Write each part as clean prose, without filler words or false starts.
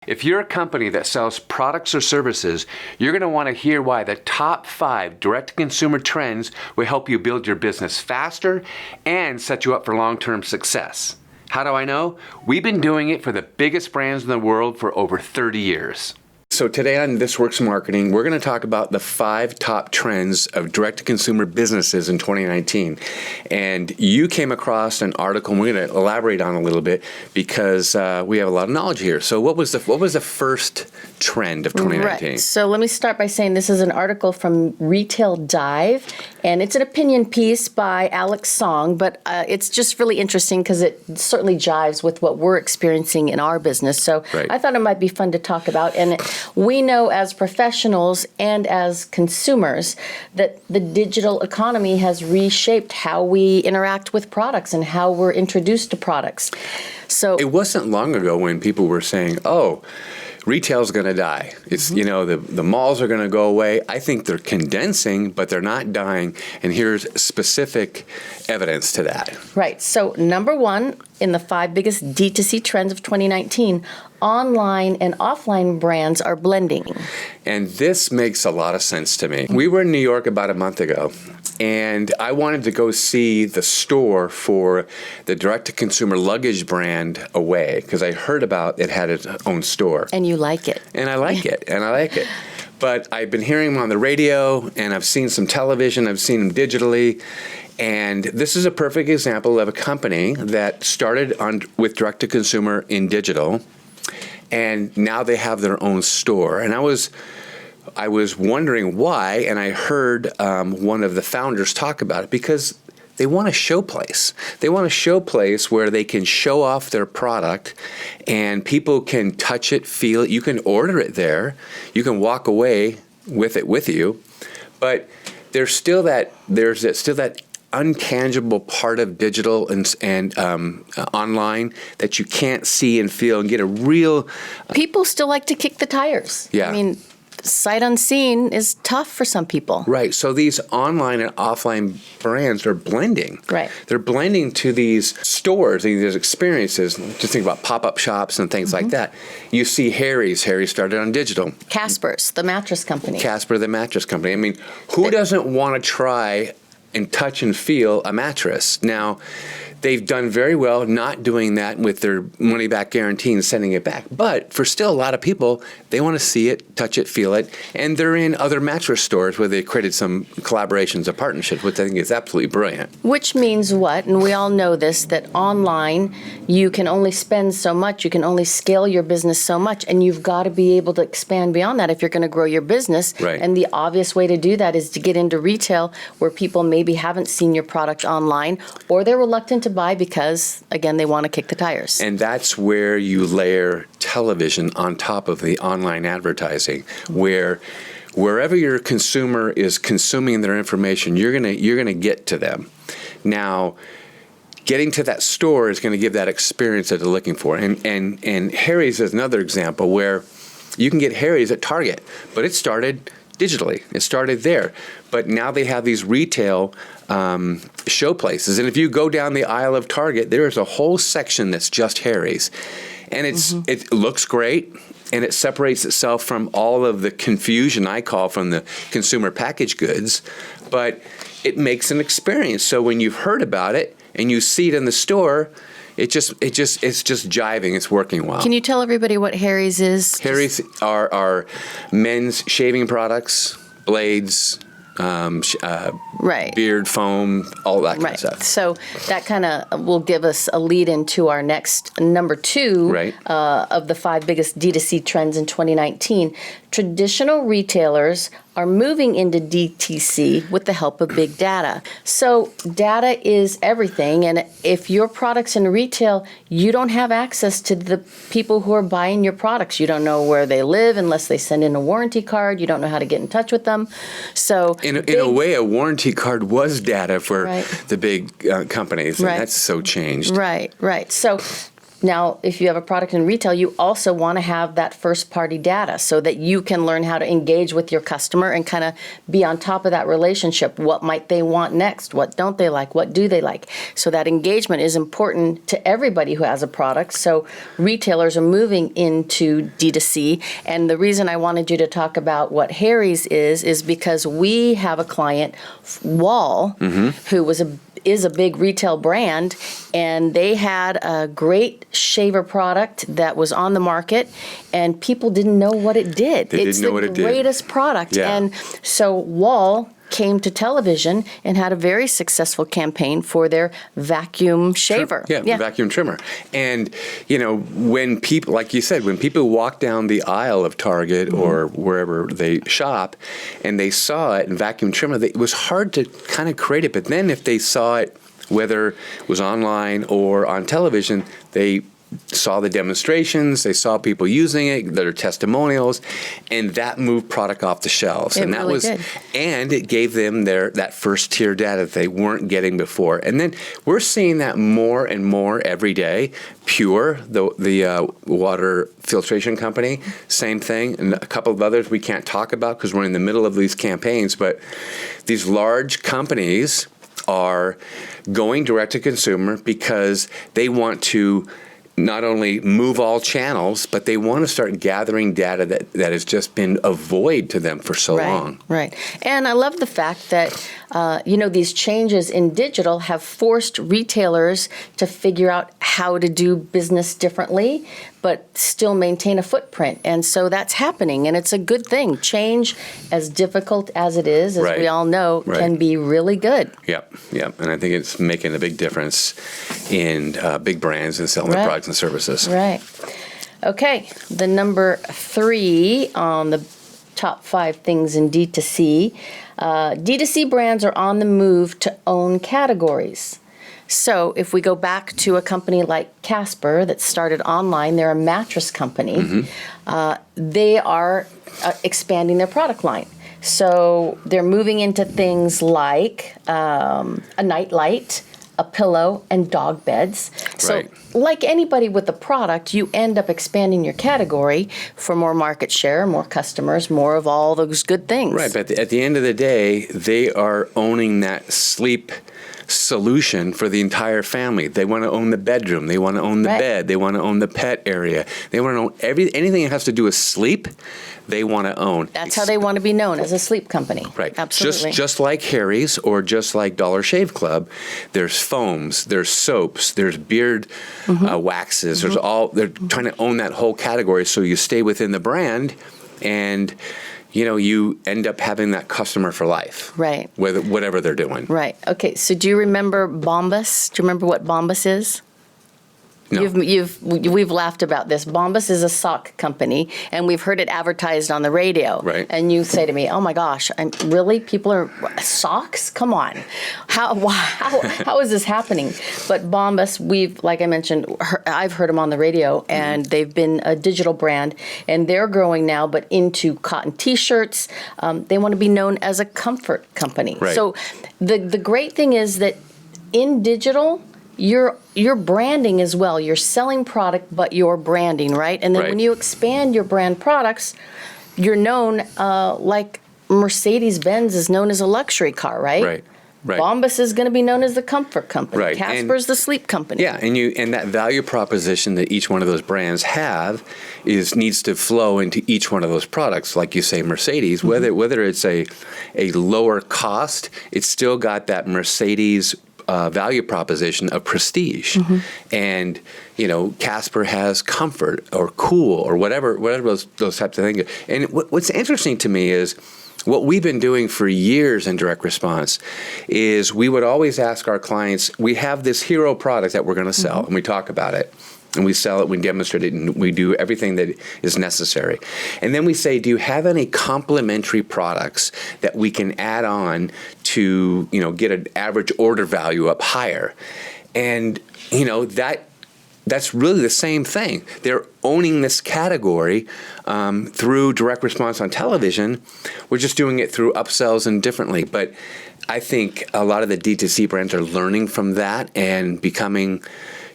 If you're a company that sells products or services, you're going to want to hear why the top 5 direct-to-consumer trends will help you build your business faster and set you up for long-term success. How do I know? We've been doing it for the biggest brands in the world for over 30 years. So today on This Works Marketing, we're going to talk about the 5 top trends of direct-to-consumer businesses in 2019. And you came across an article, and we're going to elaborate on it a little bit because we have a lot of knowledge here. So what was the first trend of 2019? Right. So let me start by saying this is an article from Retail Dive, and it's an opinion piece by Alex Song, but it's just really interesting because it certainly jives with what we're experiencing in our business. So I thought it might be fun to talk about. And we know as professionals and as consumers that the digital economy has reshaped how we interact with products and how we're introduced to products. So it wasn't long ago when people were saying, oh, retail's going to die. It's, the malls are going to go away. I think they're condensing, but they're not dying. And here's specific evidence to that. Right. So number 1 in the 5 biggest DTC trends of 2019, online and offline brands are blending. And this makes a lot of sense to me. We were in New York about a month ago, and I wanted to go see the store for the direct-to-consumer luggage brand Away, because I heard about it had its own store. And you like it. And I like it. But I've been hearing them on the radio, and I've seen some television, I've seen them digitally, and this is a perfect example of a company that started with direct-to-consumer in digital, and now they have their own store. And I was wondering why, and I heard one of the founders talk about it, because they want a showplace. They want a showplace where they can show off their product and people can touch it, feel it. You can order it there. You can walk away with it with you. But there's still that untangible part of digital and online that you can't see and feel and get a real... People still like to kick the tires. Yeah. I mean, sight unseen is tough for some people. Right. So these online and offline brands are blending. Right. They're blending to these stores, these experiences. Just think about pop-up shops and things like that. You see Harry's. Harry started on digital. Casper's, the mattress company. Casper, the mattress company. I mean, who doesn't want to try and touch and feel a mattress? Now, they've done very well not doing that with their money-back guarantee and sending it back. But for still a lot of people, they want to see it, touch it, feel it. And they're in other mattress stores where they created some collaborations or partnerships, which I think is absolutely brilliant. Which means what? And we all know this, that online, you can only spend so much. You can only scale your business so much. And you've got to be able to expand beyond that if you're going to grow your business. Right. And the obvious way to do that is to get into retail where people maybe haven't seen your product online or they're reluctant to buy because, again, they want to kick the tires. And that's where you layer television on top of the online advertising, where wherever your consumer is consuming their information, you're gonna get to them. Now, getting to that store is going to give that experience that they're looking for. And Harry's is another example where you can get Harry's at Target, but it started digitally. It started there. But now they have these retail show places. And if you go down the aisle of Target, there is a whole section that's just Harry's. And it looks great, and it separates itself from all of the confusion I call from the consumer packaged goods, but it makes an experience. So when you've heard about it and you see it in the store, it's just jiving. It's working well. Can you tell everybody what Harry's is? Harry's are men's shaving products, blades, beard foam, all that kind of stuff. So that kind of will give us a lead into our next number 2 of the 5 biggest D2C trends in 2019. Traditional retailers are moving into DTC with the help of big data. So data is everything, and if your product's in retail, you don't have access to the people who are buying your products. You don't know where they live unless they send in a warranty card. You don't know how to get in touch with them. So in a way, a warranty card was data for the big companies, and that's so changed. Right. So Now, if you have a product in retail, you also want to have that first-party data so that you can learn how to engage with your customer and kind of be on top of that relationship. What might they want next? What don't they like? What do they like? So that engagement is important to everybody who has a product. So retailers are moving into D2C. And the reason I wanted you to talk about what Harry's is because we have a client, Wall, who is a big retail brand, and they had a great shaver product that was on the market, and people didn't know what it did. It's the greatest product. Yeah. And so Wall came to television and had a very successful campaign for their vacuum shaver. The vacuum trimmer. And, when people, like you said, when people walk down the aisle of Target or wherever they shop and they saw it in vacuum trimmer, it was hard to kind of create it. But then if they saw it, whether it was online or on television, they saw the demonstrations, they saw people using it, their testimonials, and that moved product off the shelves. It and that really did. And it gave them that first tier data that they weren't getting before. And then we're seeing that more and more every day. Pure, the water filtration company, same thing, and a couple of others we can't talk about because we're in the middle of these campaigns, but these large companies are going direct to consumer because they want to not only move all channels, but they want to start gathering data that has just been a void to them for so long. Right. And I love the fact that, these changes in digital have forced retailers to figure out how to do business differently, but still maintain a footprint. And so that's happening, and it's a good thing. Change, as difficult as it is, as we all know, can be really good. Yep. And I think it's making a big difference in big brands and selling their products and services. Right. Okay, the number 3 on the top 5 things in D2C. D2C brands are on the move to own categories. So if we go back to a company like Casper that started online, they're a mattress company. They are expanding their product line. So they're moving into things like a nightlight, a pillow, and dog beds. So like anybody with a product, you end up expanding your category for more market share, more customers, more of all those good things. Right, but at the end of the day, they are owning that sleep solution for the entire family. They want to own the bedroom. They want to own the bed. They want to own the pet area. They want to own anything that has to do with sleep. They want to own. That's how they want to be known, as a sleep company. Right. Absolutely. Just like Harry's or just like Dollar Shave Club, there's foams, there's soaps, there's beard waxes. There's they're trying to own that whole category so you stay within the brand and you end up having that customer for life. Right. Whatever they're doing. Right. Okay. So do you remember Bombas? Do you remember what Bombas is? No. We've laughed about this. Bombas is a sock company, and we've heard it advertised on the radio. Right. And you say to me, "Oh my gosh, really? People are socks? Come on, how is this happening?" But Bombas, like I mentioned, I've heard them on the radio, and they've been a digital brand, and they're growing now, but into cotton T-shirts. They want to be known as a comfort company. Right. So the great thing is that in digital, you're branding as well. You're selling product, but you're branding, right? And then when you expand your brand products, you're known like Mercedes-Benz is known as a luxury car, right? Right. Bombas is going to be known as the comfort company. Right. Casper's the sleep company. Yeah, and that value proposition that each one of those brands have needs to flow into each one of those products. Like you say, Mercedes, whether it's a lower cost, it's still got that Mercedes value proposition of prestige. And Casper has comfort or cool or whatever those types of things. And what's interesting to me is what we've been doing for years in direct response is we would always ask our clients, we have this hero product that we're going to sell, and we talk about it. And we sell it, we demonstrate it, and we do everything that is necessary. And then we say, do you have any complementary products that we can add on to, get an average order value up higher? And, that's really the same thing. They're owning this category through direct response on television. We're just doing it through upsells and differently. But I think a lot of the D2C brands are learning from that and becoming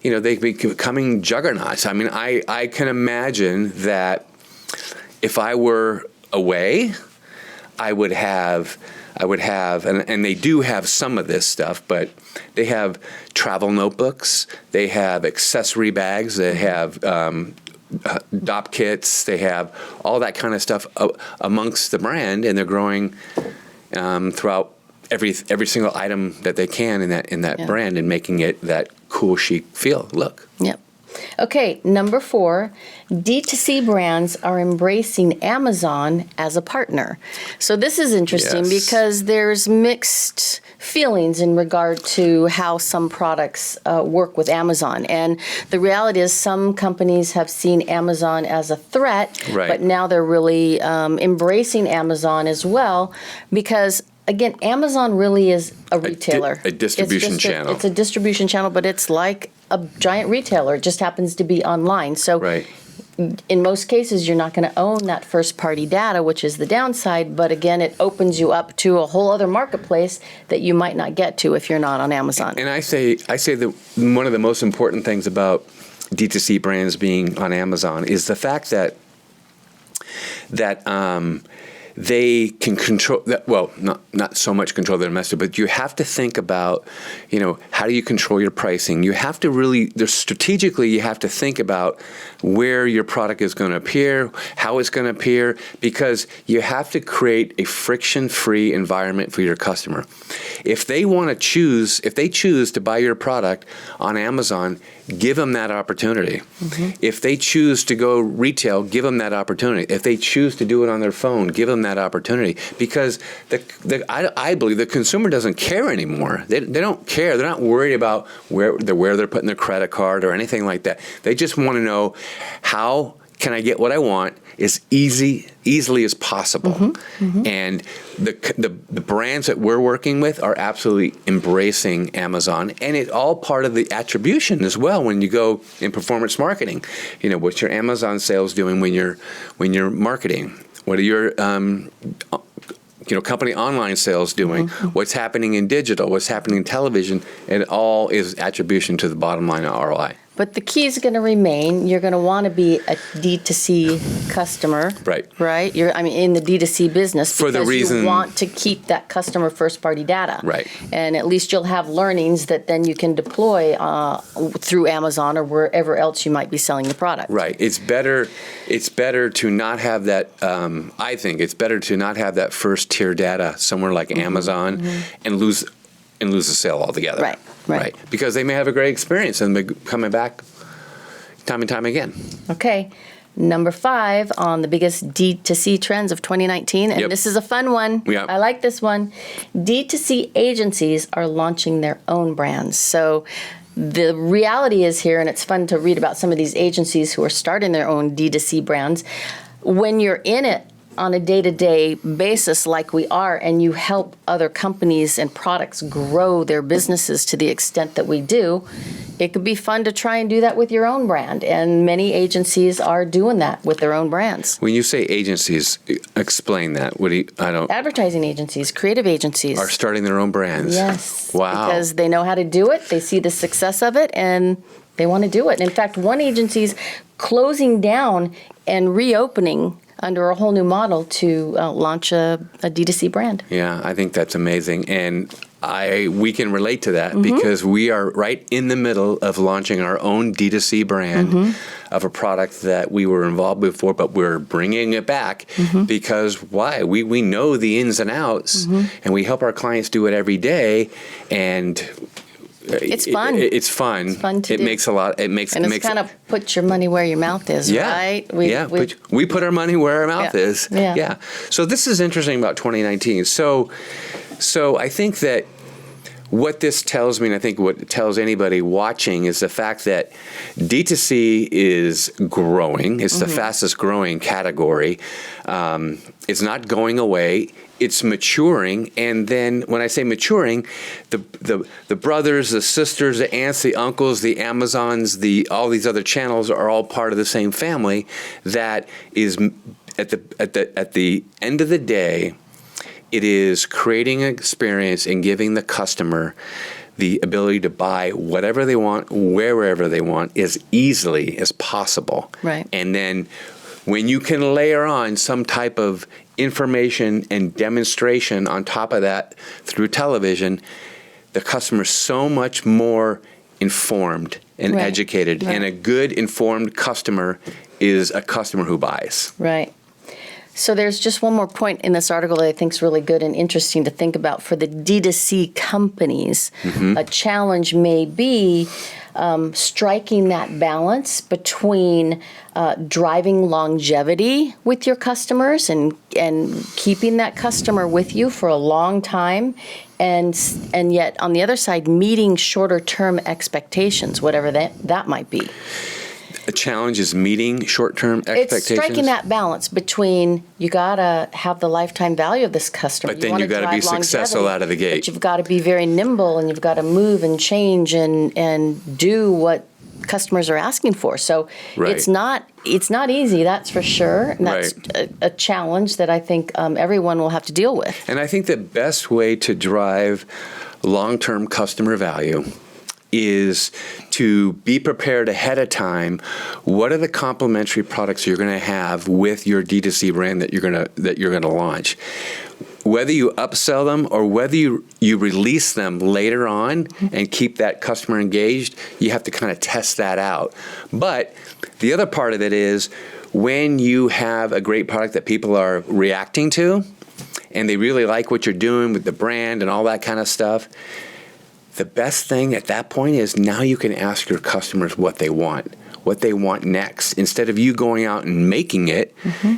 they be becoming juggernauts. I mean, I can imagine that if I were away, I would have, and they do have some of this stuff, but they have travel notebooks, they have accessory bags, they have DOP kits, they have all that kind of stuff amongst the brand, and they're growing throughout every single item that they can in that brand, and making it that cool, chic feel, look. Yep. Okay, number 4, D2C brands are embracing Amazon as a partner. So this is interesting because there's mixed feelings in regard to how some products work with Amazon. And the reality is some companies have seen Amazon as a threat, but now they're really embracing Amazon as well because, again, Amazon really is a retailer. A distribution channel. It's a distribution channel, but it's like a giant retailer. It just happens to be online. So in most cases, you're not going to own that first-party data, which is the downside. But again, it opens you up to a whole other marketplace that you might not get to if you're not on Amazon. And I say that one of the most important things about D2C brands being on Amazon is the fact that they can control that. Well, not so much control their message, but you have to think about, how do you control your pricing? You have to really, strategically, you have to think about where your product is going to appear, how it's going to appear, because you have to create a friction-free environment for your customer. If they choose to buy your product on Amazon, give them that opportunity. If they choose to go retail, give them that opportunity. If they choose to do it on their phone, give them that opportunity. Because I believe the consumer doesn't care anymore. They don't care. They're not worried about where they're putting their credit card or anything like that. They just want to know, how can I get what I want as easily as possible? And the brands that we're working with are absolutely embracing Amazon, and it's all part of the attribution as well. When you go in performance marketing, what's your Amazon sales doing when you're marketing? What are your company online sales doing? What's happening in digital? What's happening in television? And it all is attribution to the bottom line of ROI. But the key is going to remain, you're going to want to be a D2C customer. Right? In the D2C business. For the reason you want to keep that customer first-party data. Right. And at least you'll have learnings that then you can deploy through Amazon or wherever else you might be selling the product. Right. It's better to not have that, I think it's better to not have that first-tier data somewhere like Amazon and lose the sale altogether. Right. Because they may have a great experience and they're coming back time and time again. Okay. Number 5 on the biggest D2C trends of 2019, and this is a fun one. I like this one. D2C agencies are launching their own brands. So the reality is here, and it's fun to read about some of these agencies who are starting their own D2C brands. When you're in it on a day-to-day basis like we are, and you help other companies and products grow their businesses to the extent that we do, it could be fun to try and do that with your own brand. And many agencies are doing that with their own brands. When you say agencies, explain that. Advertising agencies, creative agencies. Are starting their own brands. Yes. Wow. Because they know how to do it, they see the success of it, and they want to do it. And in fact, one agency's closing down and reopening under a whole new model to launch a D2C brand. Yeah, I think that's amazing. And we can relate to that because we are right in the middle of launching our own D2C brand of a product that we were involved before, but we're bringing it back because why? We know the ins and outs, and we help our clients do it every day, and it's fun. It's fun. It's fun to do. Makes a lot. It makes. And it's kind of put your money where your mouth is, right? We put our money where our mouth is. Yeah. So this is interesting about 2019. So I think that what this tells me, and I think what it tells anybody watching, is the fact that D2C is growing. It's the fastest growing category. It's not going away. It's maturing, and then when I say maturing, the brothers, the sisters, the aunts, the uncles, the Amazons, all these other channels are all part of the same family. That is at the end of the day, it is creating an experience and giving the customer the ability to buy whatever they want, wherever they want, as easily as possible. Right. And then when you can layer on some type of information and demonstration on top of that through television, the customer's so much more informed and Right. educated. Right. And a good informed customer is a customer who buys. Right. So there's just one more point in this article that I think is really good and interesting to think about for the D2C companies. A challenge may be striking that balance between driving longevity with your customers and keeping that customer with you for a long time, and yet on the other side meeting shorter term expectations, whatever that might be. A challenge is meeting short-term expectations. It's striking that balance between you gotta have the lifetime value of this customer. But then you got to be successful out of the gate. But you've got to be very nimble, and you've got to move and change and do what customers are asking for. So Right. it's not easy, that's for sure. And that's a challenge that I think everyone will have to deal with. And I think the best way to drive long-term customer value is to be prepared ahead of time. What are the complementary products you're going to have with your D2C brand that you're going to launch? Whether you upsell them or whether you release them later on and keep that customer engaged, you have to kind of test that out. But the other part of it is when you have a great product that people are reacting to and they really like what you're doing with the brand and all that kind of stuff, the best thing at that point is now you can ask your customers what they want next. Instead of you going out and making it,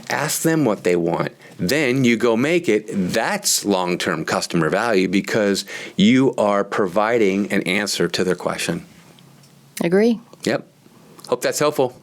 ask them what they want. Then you go make it. That's long-term customer value because you are providing an answer to their question. Agree. Yep. Hope that's helpful.